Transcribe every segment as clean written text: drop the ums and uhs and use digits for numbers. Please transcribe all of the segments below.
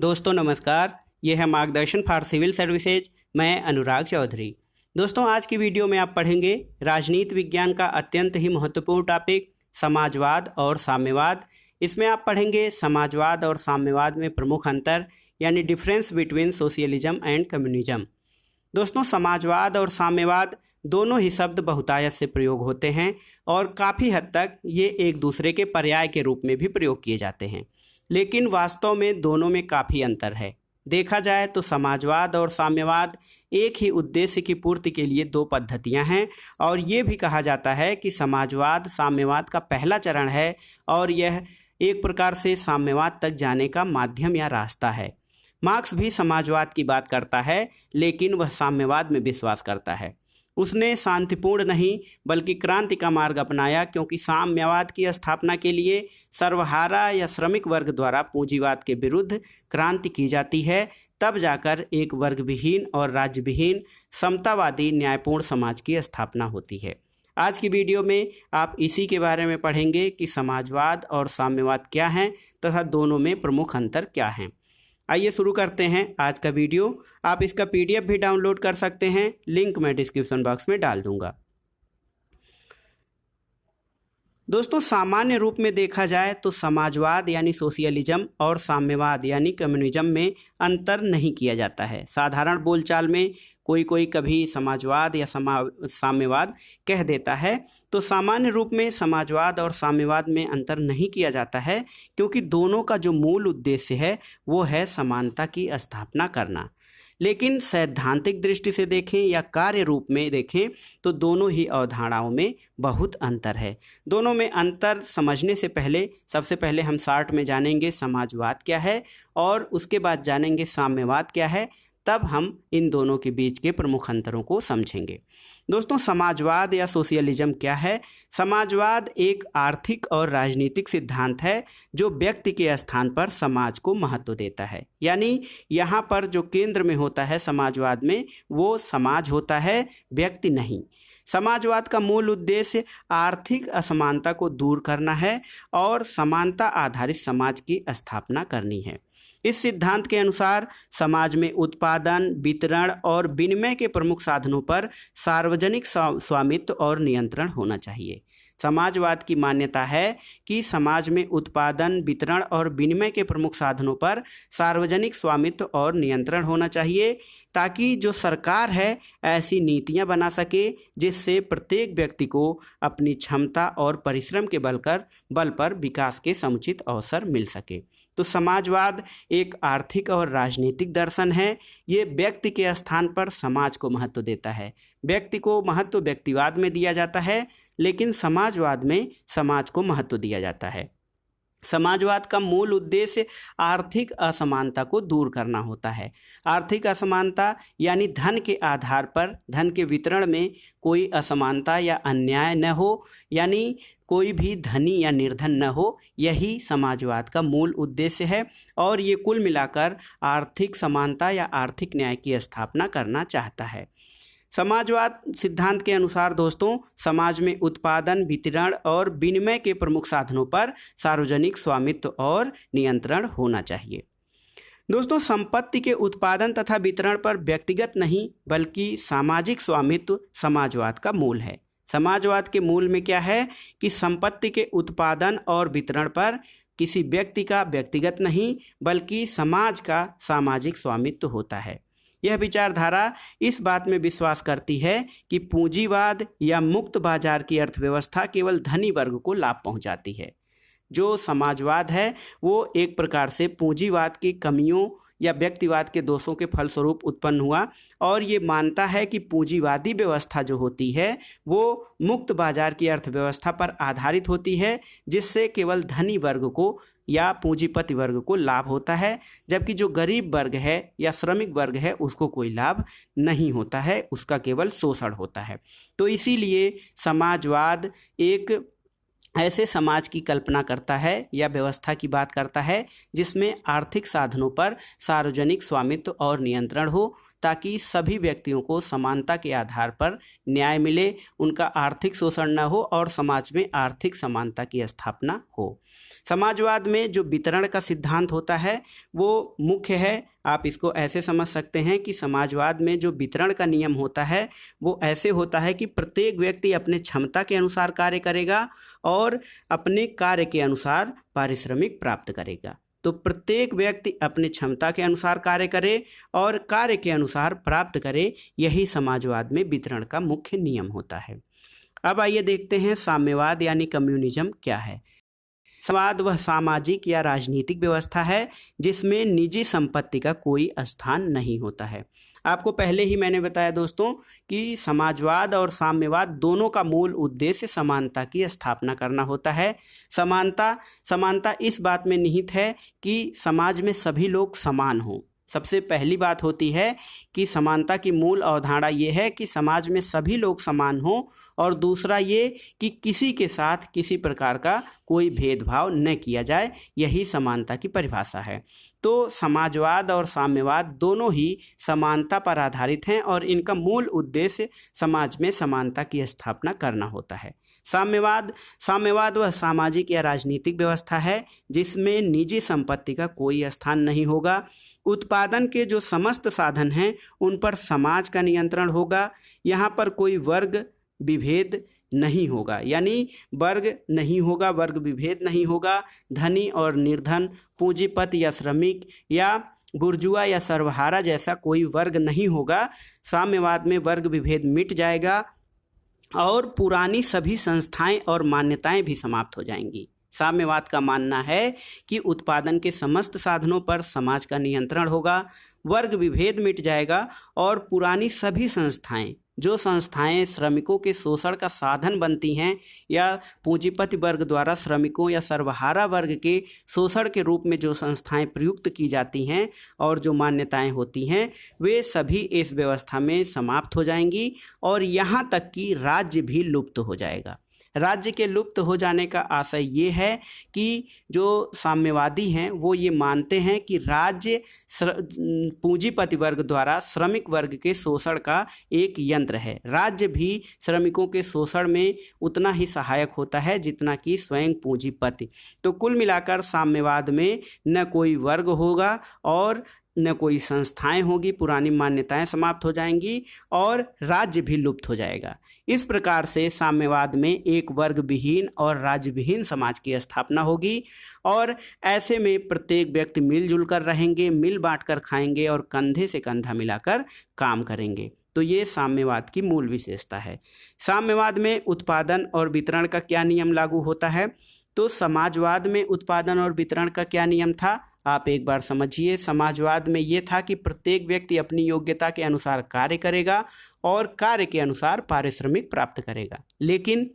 दोस्तों नमस्कार, ये है मार्गदर्शन फॉर सिविल सर्विसेज। मैं अनुराग चौधरी। दोस्तों आज की वीडियो में आप पढ़ेंगे राजनीति विज्ञान का अत्यंत ही महत्वपूर्ण टॉपिक समाजवाद और साम्यवाद। इसमें आप पढ़ेंगे समाजवाद और साम्यवाद में प्रमुख अंतर यानी difference between socialism and communism. दोस्तों समाजवाद और साम्यवाद दोनों ही शब्द बहुतायत से प्रयोग होते हैं और काफ़ी हद तक ये एक दूसरे के पर्याय के रूप में भी प्रयोग किए जाते हैं, लेकिन वास्तव में दोनों में काफ़ी अंतर है। देखा जाए तो समाजवाद और साम्यवाद एक ही उद्देश्य की पूर्ति के लिए दो पद्धतियां हैं और ये भी कहा जाता है कि समाजवाद साम्यवाद का पहला चरण है और यह एक प्रकार से साम्यवाद तक जाने का माध्यम या रास्ता है। मार्क्स भी समाजवाद की बात करता है, लेकिन वह साम्यवाद में विश्वास करता है। उसने शांतिपूर्ण नहीं बल्कि क्रांति का मार्ग अपनाया, क्योंकि साम्यवाद की स्थापना के लिए सर्वहारा या श्रमिक वर्ग द्वारा पूंजीवाद के विरुद्ध क्रांति की जाती है, तब जाकर एक वर्गविहीन और राज्यविहीन समतावादी न्यायपूर्ण समाज की स्थापना होती है। आज की वीडियो में आप इसी के बारे में पढ़ेंगे कि समाजवाद और साम्यवाद क्या हैं तथा दोनों में प्रमुख अंतर क्या हैं। आइए शुरू करते हैं आज का वीडियो। आप इसका पीडीएफ भी डाउनलोड कर सकते हैं, लिंक मैं डिस्क्रिप्शन बॉक्स में डाल दूंगा। दोस्तों सामान्य रूप में देखा जाए तो समाजवाद यानी सोशलिज्म और साम्यवाद यानी कम्युनिज्म में अंतर नहीं किया जाता है। साधारण बोलचाल में कोई कभी समाजवाद या साम्यवाद कह देता है, तो सामान्य रूप में समाजवाद और साम्यवाद में अंतर नहीं किया जाता है, क्योंकि दोनों का जो मूल उद्देश्य है वो है समानता की स्थापना करना। लेकिन सैद्धांतिक दृष्टि से देखें या कार्य रूप में देखें तो दोनों ही अवधारणाओं में बहुत अंतर है। दोनों में अंतर समझने से पहले सबसे पहले हम शॉर्ट में जानेंगे समाजवाद क्या है और उसके बाद जानेंगे साम्यवाद क्या है, तब हम इन दोनों के बीच के प्रमुख अंतरों को समझेंगे। दोस्तों समाजवाद या सोशलिज्म क्या है? समाजवाद एक आर्थिक और राजनीतिक सिद्धांत है जो व्यक्ति के स्थान पर समाज को महत्व देता है। यानी यहाँ पर जो केंद्र में होता है समाजवाद में वो समाज होता है, व्यक्ति नहीं। समाजवाद का मूल उद्देश्य आर्थिक असमानता को दूर करना है और समानता आधारित समाज की स्थापना करनी है। इस सिद्धांत के अनुसार समाज में उत्पादन, वितरण और विनिमय के प्रमुख साधनों पर सार्वजनिक स्वामित्व और नियंत्रण होना चाहिए। समाजवाद की मान्यता है कि समाज में उत्पादन, वितरण और विनिमय के प्रमुख साधनों पर सार्वजनिक स्वामित्व और नियंत्रण होना चाहिए, ताकि जो सरकार है ऐसी नीतियां बना सके जिससे प्रत्येक व्यक्ति को अपनी क्षमता और परिश्रम के बल पर विकास के समुचित अवसर मिल सके। तो समाजवाद एक आर्थिक और राजनीतिक दर्शन है। ये व्यक्ति के स्थान पर समाज को महत्व देता है। व्यक्ति को महत्व व्यक्तिवाद में दिया जाता है, लेकिन समाजवाद में समाज को महत्व दिया जाता है। समाजवाद का मूल उद्देश्य आर्थिक असमानता को दूर करना होता है। आर्थिक असमानता यानी धन के आधार पर धन के वितरण में कोई असमानता या अन्याय न हो, यानी कोई भी धनी या निर्धन न हो, यही समाजवाद का मूल उद्देश्य है और ये कुल मिलाकर आर्थिक समानता या आर्थिक न्याय की स्थापना करना चाहता है। समाजवाद सिद्धांत के अनुसार दोस्तों समाज में उत्पादन, वितरण और विनिमय के प्रमुख साधनों पर सार्वजनिक स्वामित्व और नियंत्रण होना चाहिए। दोस्तों संपत्ति के उत्पादन तथा वितरण पर व्यक्तिगत नहीं बल्कि सामाजिक स्वामित्व समाजवाद का मूल है। समाजवाद के मूल में क्या है कि संपत्ति के उत्पादन और वितरण पर किसी व्यक्ति का व्यक्तिगत नहीं बल्कि समाज का सामाजिक स्वामित्व होता है। यह विचारधारा इस बात में विश्वास करती है कि पूंजीवाद या मुक्त बाजार की अर्थव्यवस्था केवल धनी वर्ग को लाभ पहुंचाती है। जो समाजवाद है वो एक प्रकार से पूंजीवाद की कमियों या व्यक्तिवाद के दोषों के फलस्वरूप उत्पन्न हुआ और ये मानता है कि पूंजीवादी व्यवस्था जो होती है वो मुक्त बाजार की अर्थव्यवस्था पर आधारित होती है, जिससे केवल धनी वर्ग को या पूंजीपति वर्ग को लाभ होता है, जबकि जो गरीब वर्ग है या श्रमिक वर्ग है उसको कोई लाभ नहीं होता है, उसका केवल शोषण होता है। तो इसीलिए समाजवाद एक ऐसे समाज की कल्पना करता है या व्यवस्था की बात करता है जिसमें आर्थिक साधनों पर सार्वजनिक स्वामित्व और नियंत्रण हो, ताकि सभी व्यक्तियों को समानता के आधार पर न्याय मिले, उनका आर्थिक शोषण न हो और समाज में आर्थिक समानता की स्थापना हो। समाजवाद में जो वितरण का सिद्धांत होता है वो मुख्य है। आप इसको ऐसे समझ सकते हैं कि समाजवाद में जो वितरण का नियम होता है वो ऐसे होता है कि प्रत्येक व्यक्ति अपने क्षमता के अनुसार कार्य करेगा और अपने कार्य के अनुसार पारिश्रमिक प्राप्त करेगा। तो प्रत्येक व्यक्ति अपने क्षमता के अनुसार कार्य करे और कार्य के अनुसार प्राप्त करे, यही समाजवाद में वितरण का मुख्य नियम होता है। अब आइए देखते हैं साम्यवाद यानी कम्युनिज्म क्या है। समाजवाद वह सामाजिक या राजनीतिक व्यवस्था है जिसमें निजी संपत्ति का कोई स्थान नहीं होता है। आपको पहले ही मैंने बताया दोस्तों कि समाजवाद और साम्यवाद दोनों का मूल उद्देश्य समानता की स्थापना करना होता है। समानता इस बात में निहित है कि समाज में सभी लोग समान हों। सबसे पहली बात होती है कि समानता की मूल अवधारणा ये है कि समाज में सभी लोग समान हों, और दूसरा ये कि किसी के साथ किसी प्रकार का कोई भेदभाव न किया जाए, यही समानता की परिभाषा है। तो समाजवाद और साम्यवाद दोनों ही समानता पर आधारित हैं और इनका मूल उद्देश्य समाज में समानता की स्थापना करना होता है। साम्यवाद वह सामाजिक या राजनीतिक व्यवस्था है जिसमें निजी संपत्ति का कोई स्थान नहीं होगा। उत्पादन के जो समस्त साधन हैं उन पर समाज का नियंत्रण होगा। यहाँ पर कोई वर्ग विभेद नहीं होगा, यानी वर्ग नहीं होगा, वर्ग विभेद नहीं होगा। धनी और निर्धन, पूंजीपति या श्रमिक या बुर्जुआ या सर्वहारा जैसा कोई वर्ग नहीं होगा। साम्यवाद में वर्ग विभेद मिट जाएगा और पुरानी सभी संस्थाएं और मान्यताएं भी समाप्त हो जाएंगी। साम्यवाद का मानना है कि उत्पादन के समस्त साधनों पर समाज का नियंत्रण होगा, वर्ग विभेद मिट जाएगा और पुरानी सभी संस्थाएं, जो संस्थाएं श्रमिकों के शोषण का साधन बनती हैं या पूंजीपति वर्ग द्वारा श्रमिकों या सर्वहारा वर्ग के शोषण के रूप में जो संस्थाएं प्रयुक्त की जाती हैं और जो मान्यताएं होती हैं, वे सभी इस व्यवस्था में समाप्त हो जाएंगी और यहाँ तक कि राज्य भी लुप्त हो जाएगा। राज्य के लुप्त हो जाने का आशय ये है कि जो साम्यवादी हैं वो ये मानते हैं कि राज्य पूंजीपति वर्ग द्वारा श्रमिक वर्ग के शोषण का एक यंत्र है। राज्य भी श्रमिकों के शोषण में उतना ही सहायक होता है जितना कि स्वयं पूंजीपति। तो कुल मिलाकर साम्यवाद में न कोई वर्ग होगा और न कोई संस्थाएं होगी, पुरानी मान्यताएं समाप्त हो जाएंगी और राज्य भी लुप्त हो जाएगा। इस प्रकार से साम्यवाद में एक वर्ग विहीन और राज्य विहीन समाज की स्थापना होगी और ऐसे में प्रत्येक व्यक्ति मिलजुल कर रहेंगे, मिल बांट कर खाएंगे और कंधे से कंधा मिलाकर काम करेंगे। तो ये साम्यवाद की मूल विशेषता है। साम्यवाद में उत्पादन और वितरण का क्या नियम लागू होता है? तो समाजवाद में उत्पादन और वितरण का क्या नियम था, आप एक बार समझिए। समाजवाद में ये था कि प्रत्येक व्यक्ति अपनी योग्यता के अनुसार कार्य करेगा और कार्य के अनुसार पारिश्रमिक प्राप्त करेगा। लेकिन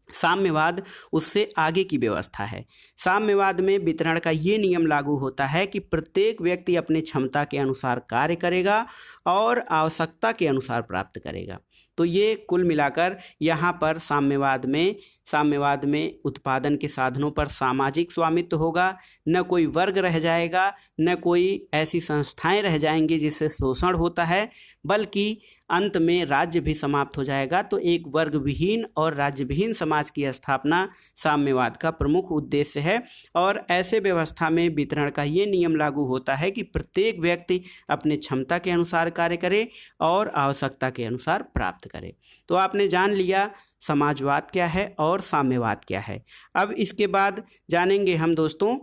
साम्यवाद उससे आगे की व्यवस्था है। साम्यवाद में वितरण का ये नियम लागू होता है कि प्रत्येक व्यक्ति अपनी क्षमता के अनुसार कार्य करेगा और आवश्यकता के अनुसार प्राप्त करेगा। तो ये कुल मिलाकर यहाँ पर साम्यवाद में उत्पादन के साधनों पर सामाजिक स्वामित्व होगा, न कोई वर्ग रह जाएगा, न कोई ऐसी संस्थाएं रह जाएंगी जिससे शोषण होता है, बल्कि अंत में राज्य भी समाप्त हो जाएगा। तो एक वर्ग विहीन और राज्य विहीन समाज की स्थापना साम्यवाद का प्रमुख उद्देश्य है और ऐसे व्यवस्था में वितरण का ये नियम लागू होता है कि प्रत्येक व्यक्ति अपने क्षमता के अनुसार कार्य करे और आवश्यकता के अनुसार प्राप्त करे। तो आपने जान लिया समाजवाद क्या है और साम्यवाद क्या है। अब इसके बाद जानेंगे हम दोस्तों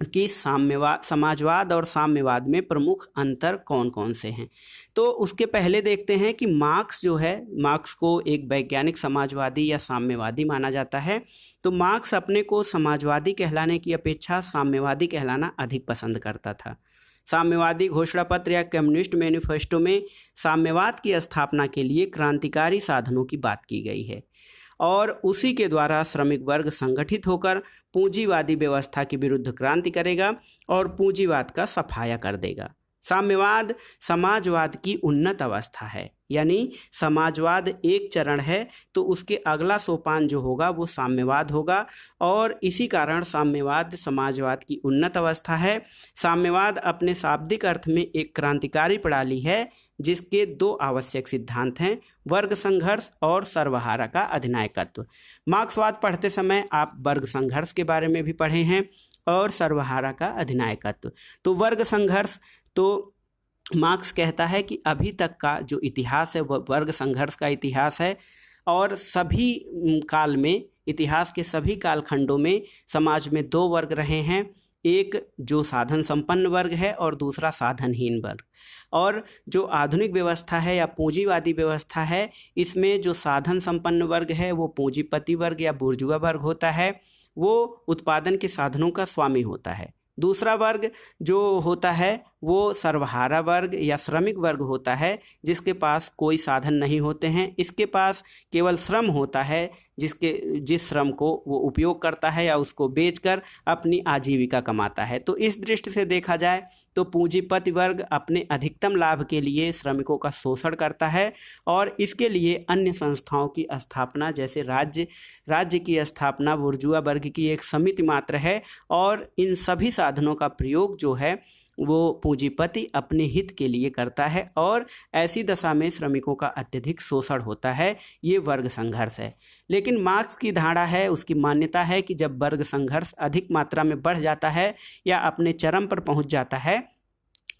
कि समाजवाद और साम्यवाद में प्रमुख अंतर कौन कौन से हैं। तो उसके पहले देखते हैं कि मार्क्स को एक वैज्ञानिक समाजवादी या साम्यवादी माना जाता है। तो मार्क्स अपने को समाजवादी कहलाने की अपेक्षा साम्यवादी कहलाना अधिक पसंद करता था। साम्यवादी घोषणा पत्र या कम्युनिस्ट मैनिफेस्टो में साम्यवाद की स्थापना के लिए क्रांतिकारी साधनों की बात की गई है और उसी के द्वारा श्रमिक वर्ग संगठित होकर पूंजीवादी व्यवस्था के विरुद्ध क्रांति करेगा और पूंजीवाद का सफाया कर देगा। साम्यवाद समाजवाद की उन्नत अवस्था है, यानी समाजवाद एक चरण है तो उसके अगला सोपान जो होगा वो साम्यवाद होगा, और इसी कारण साम्यवाद समाजवाद की उन्नत अवस्था है। साम्यवाद अपने शाब्दिक अर्थ में एक क्रांतिकारी प्रणाली है जिसके दो आवश्यक सिद्धांत हैं, वर्ग संघर्ष और सर्वहारा का अधिनायकत्व। मार्क्सवाद पढ़ते समय आप वर्ग संघर्ष के बारे में भी पढ़े हैं और सर्वहारा का अधिनायकत्व। तो वर्ग संघर्ष, तो मार्क्स कहता है कि अभी तक का जो इतिहास है वह वर्ग संघर्ष का इतिहास है, और सभी काल में, इतिहास के सभी कालखंडों में समाज में दो वर्ग रहे हैं, एक जो साधन संपन्न वर्ग है और दूसरा साधनहीन वर्ग। और जो आधुनिक व्यवस्था है या पूंजीवादी व्यवस्था है, इसमें जो साधन संपन्न वर्ग है वो पूंजीपति वर्ग या बुर्जुआ वर्ग होता है, वो उत्पादन के साधनों का स्वामी होता है। दूसरा वर्ग जो होता है वो सर्वहारा वर्ग या श्रमिक वर्ग होता है, जिसके पास कोई साधन नहीं होते हैं, इसके पास केवल श्रम होता है, जिस श्रम को वो उपयोग करता है या उसको बेचकर अपनी आजीविका कमाता है। तो इस दृष्टि से देखा जाए तो पूंजीपति वर्ग अपने अधिकतम लाभ के लिए श्रमिकों का शोषण करता है, और इसके लिए अन्य संस्थाओं की स्थापना, जैसे राज्य की स्थापना बुर्जुआ वर्ग की एक समिति मात्र है, और इन सभी साधनों का प्रयोग जो है वो पूंजीपति अपने हित के लिए करता है, और ऐसी दशा में श्रमिकों का अत्यधिक शोषण होता है। ये वर्ग संघर्ष है। लेकिन मार्क्स की धारणा है, उसकी मान्यता है कि जब वर्ग संघर्ष अधिक मात्रा में बढ़ जाता है या अपने चरम पर पहुंच जाता है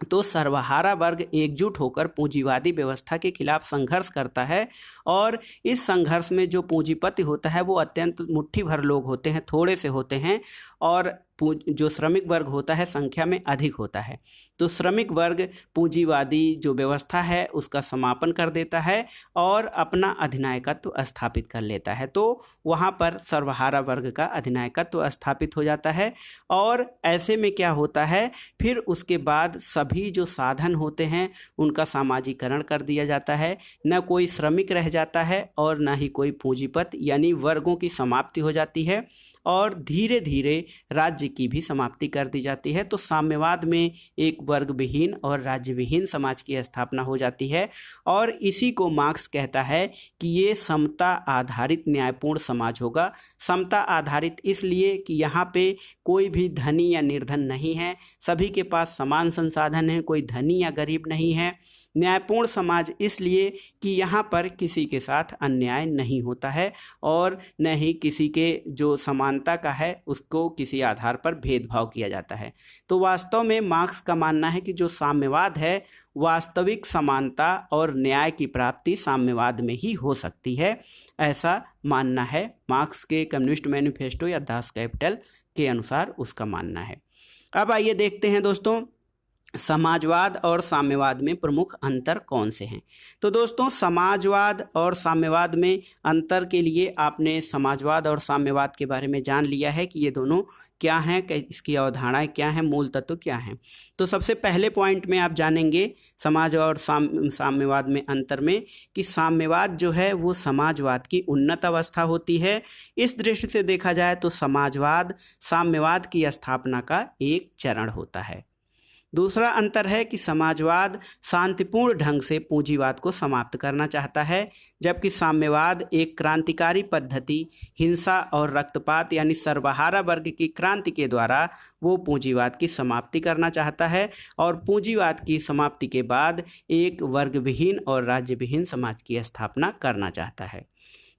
तो सर्वहारा वर्ग एकजुट होकर पूंजीवादी व्यवस्था के खिलाफ संघर्ष करता है, और इस संघर्ष में जो पूंजीपति होता है वो अत्यंत मुट्ठी भर लोग होते हैं, थोड़े से होते हैं, और जो श्रमिक वर्ग होता है संख्या में अधिक होता है। तो श्रमिक वर्ग पूंजीवादी जो व्यवस्था है उसका समापन कर देता है और अपना अधिनायकत्व स्थापित कर लेता है। तो वहाँ पर सर्वहारा वर्ग का अधिनायकत्व स्थापित हो जाता है, और ऐसे में क्या होता है, फिर उसके बाद सभी जो साधन होते हैं उनका सामाजिकरण कर दिया जाता है। न कोई श्रमिक रह जाता है और न ही कोई पूंजीपति, यानी वर्गों की समाप्ति हो जाती है, और धीरे धीरे राज्य की भी समाप्ति कर दी जाती है। तो साम्यवाद में एक वर्ग विहीन और राज्य विहीन समाज की स्थापना हो जाती है, और इसी को मार्क्स कहता है कि ये समता आधारित न्यायपूर्ण समाज होगा। समता आधारित इसलिए कि यहाँ पे कोई भी धनी या निर्धन नहीं है, सभी के पास समान संसाधन है, कोई धनी या गरीब नहीं है। न्यायपूर्ण समाज इसलिए कि यहाँ पर किसी के साथ अन्याय नहीं होता है, और न ही किसी के जो समानता का है उसको किसी आधार पर भेदभाव किया जाता है। तो वास्तव में मार्क्स का मानना है कि जो साम्यवाद है, वास्तविक समानता और न्याय की प्राप्ति साम्यवाद में ही हो सकती है, ऐसा मानना है मार्क्स के कम्युनिस्ट मैनिफेस्टो या दास कैपिटल के अनुसार उसका मानना है। अब आइए देखते हैं दोस्तों, समाजवाद और साम्यवाद में प्रमुख अंतर कौन से हैं। तो दोस्तों, समाजवाद और साम्यवाद में अंतर के लिए आपने समाजवाद और साम्यवाद के बारे में जान लिया है कि ये दोनों क्या हैं, इसकी अवधारणाएं क्या हैं, मूल तत्व क्या हैं। तो सबसे पहले पॉइंट में आप जानेंगे समाज और साम्यवाद में अंतर में कि साम्यवाद जो है वो समाजवाद की उन्नत अवस्था होती है। इस दृष्टि से देखा जाए तो समाजवाद साम्यवाद की स्थापना का एक चरण होता है। दूसरा अंतर है कि समाजवाद शांतिपूर्ण ढंग से पूंजीवाद को समाप्त करना चाहता है, जबकि साम्यवाद एक क्रांतिकारी पद्धति, हिंसा और रक्तपात यानी सर्वहारा वर्ग की क्रांति के द्वारा वो पूंजीवाद की समाप्ति करना चाहता है, और पूंजीवाद की समाप्ति के बाद एक वर्ग विहीन और राज्य विहीन समाज की स्थापना करना चाहता है।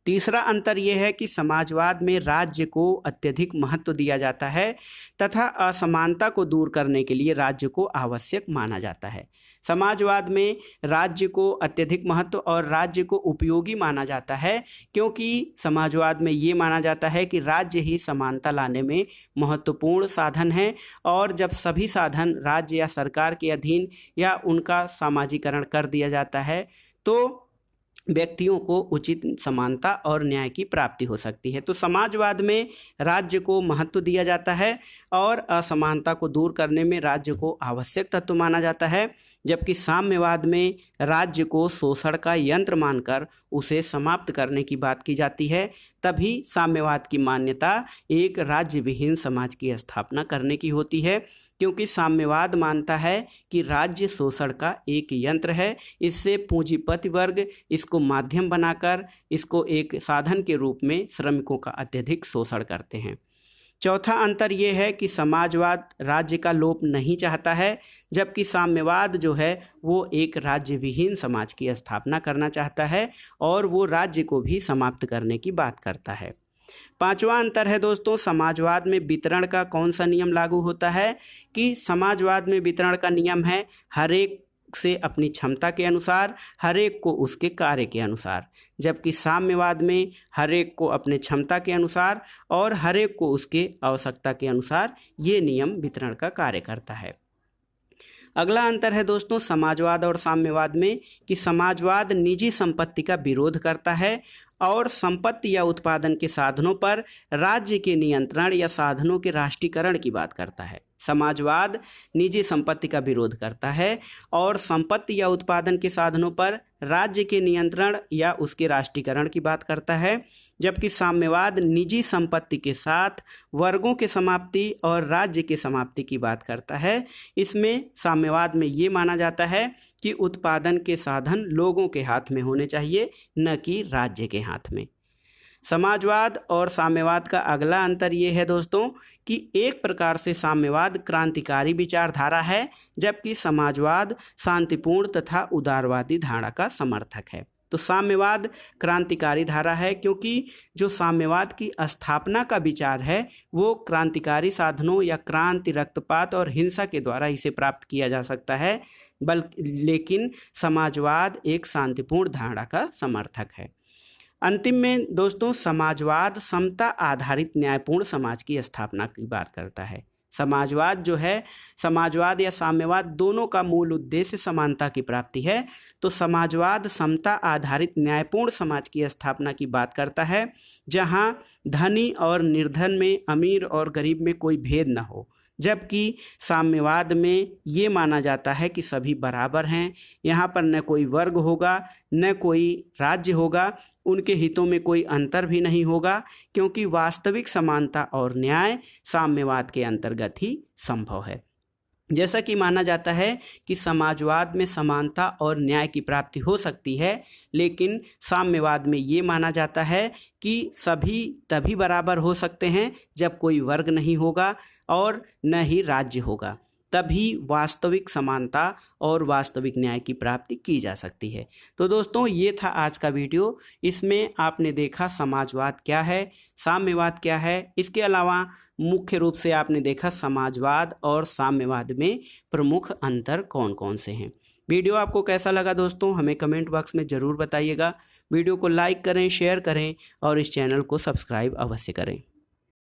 तीसरा अंतर यह है कि समाजवाद में राज्य को अत्यधिक महत्व दिया जाता है तथा असमानता को दूर करने के लिए राज्य को आवश्यक माना जाता है। समाजवाद में राज्य को अत्यधिक महत्व और राज्य को उपयोगी माना जाता है, क्योंकि समाजवाद में ये माना जाता है कि राज्य ही समानता लाने में महत्वपूर्ण साधन है, और जब सभी साधन राज्य या सरकार के अधीन या उनका सामाजिकरण कर दिया जाता है तो व्यक्तियों को उचित समानता और न्याय की प्राप्ति हो सकती है। तो समाजवाद में राज्य को महत्व दिया जाता है और असमानता को दूर करने में राज्य को आवश्यक तत्व माना जाता है, जबकि साम्यवाद में राज्य को शोषण का यंत्र मानकर उसे समाप्त करने की बात की जाती है। तभी साम्यवाद की मान्यता एक राज्य विहीन समाज की स्थापना करने की होती है। क्योंकि साम्यवाद मानता है कि राज्य शोषण का एक यंत्र है। इससे पूंजीपति वर्ग इसको माध्यम बनाकर इसको एक साधन के रूप में श्रमिकों का अत्यधिक शोषण करते हैं। चौथा अंतर ये है कि समाजवाद राज्य का लोप नहीं चाहता है, जबकि साम्यवाद जो है वो एक राज्य विहीन समाज की स्थापना करना चाहता है और वो राज्य को भी समाप्त करने की बात करता है। पांचवा अंतर है दोस्तों, समाजवाद में वितरण का कौन सा नियम लागू होता है कि समाजवाद में वितरण का नियम है हर एक से अपनी क्षमता के अनुसार, हर एक को उसके कार्य के अनुसार, जबकि साम्यवाद में हर एक को अपने क्षमता के अनुसार और हर एक को उसके आवश्यकता के अनुसार ये नियम वितरण का कार्य करता है। अगला अंतर है दोस्तों समाजवाद और साम्यवाद में कि समाजवाद निजी संपत्ति का विरोध करता है और संपत्ति या उत्पादन के साधनों पर राज्य के नियंत्रण या साधनों के राष्ट्रीयकरण की बात करता है। समाजवाद निजी संपत्ति का विरोध करता है और संपत्ति या उत्पादन के साधनों पर राज्य के नियंत्रण या उसके राष्ट्रीयकरण की बात करता है, जबकि साम्यवाद निजी संपत्ति के साथ वर्गों के समाप्ति और राज्य के समाप्ति की बात करता है। इसमें साम्यवाद में ये माना जाता है कि उत्पादन के साधन लोगों के हाथ में होने चाहिए, न कि राज्य के हाथ में। समाजवाद और साम्यवाद का अगला अंतर ये है दोस्तों कि एक प्रकार से साम्यवाद क्रांतिकारी विचारधारा है, जबकि समाजवाद शांतिपूर्ण तथा उदारवादी धारणा का समर्थक है। तो साम्यवाद क्रांतिकारी धारा है क्योंकि जो साम्यवाद की स्थापना का विचार है वो क्रांतिकारी साधनों या क्रांति, रक्तपात और हिंसा के द्वारा इसे प्राप्त किया जा सकता है, लेकिन समाजवाद एक शांतिपूर्ण धारणा का समर्थक है। अंतिम में दोस्तों समाजवाद समता आधारित न्यायपूर्ण समाज की स्थापना की बात करता है। समाजवाद जो है, समाजवाद या साम्यवाद दोनों का मूल उद्देश्य समानता की प्राप्ति है। तो समाजवाद समता आधारित न्यायपूर्ण समाज की स्थापना की बात करता है, जहां धनी और निर्धन में, अमीर और गरीब में कोई भेद न हो, जबकि साम्यवाद में ये माना जाता है कि सभी बराबर हैं। यहाँ पर न कोई वर्ग होगा न कोई राज्य होगा, उनके हितों में कोई अंतर भी नहीं होगा, क्योंकि वास्तविक समानता और न्याय साम्यवाद के अंतर्गत ही संभव है। जैसा कि माना जाता है कि समाजवाद में समानता और न्याय की प्राप्ति हो सकती है, लेकिन साम्यवाद में ये माना जाता है कि सभी तभी बराबर हो सकते हैं जब कोई वर्ग नहीं होगा और न ही राज्य होगा, तभी वास्तविक समानता और वास्तविक न्याय की प्राप्ति की जा सकती है। तो दोस्तों ये था आज का वीडियो। इसमें आपने देखा समाजवाद क्या है, साम्यवाद क्या है, इसके अलावा मुख्य रूप से आपने देखा समाजवाद और साम्यवाद में प्रमुख अंतर कौन कौन से हैं। वीडियो आपको कैसा लगा दोस्तों, हमें कमेंट बॉक्स में ज़रूर बताइएगा। वीडियो को लाइक करें, शेयर करें और इस चैनल को सब्सक्राइब अवश्य करें।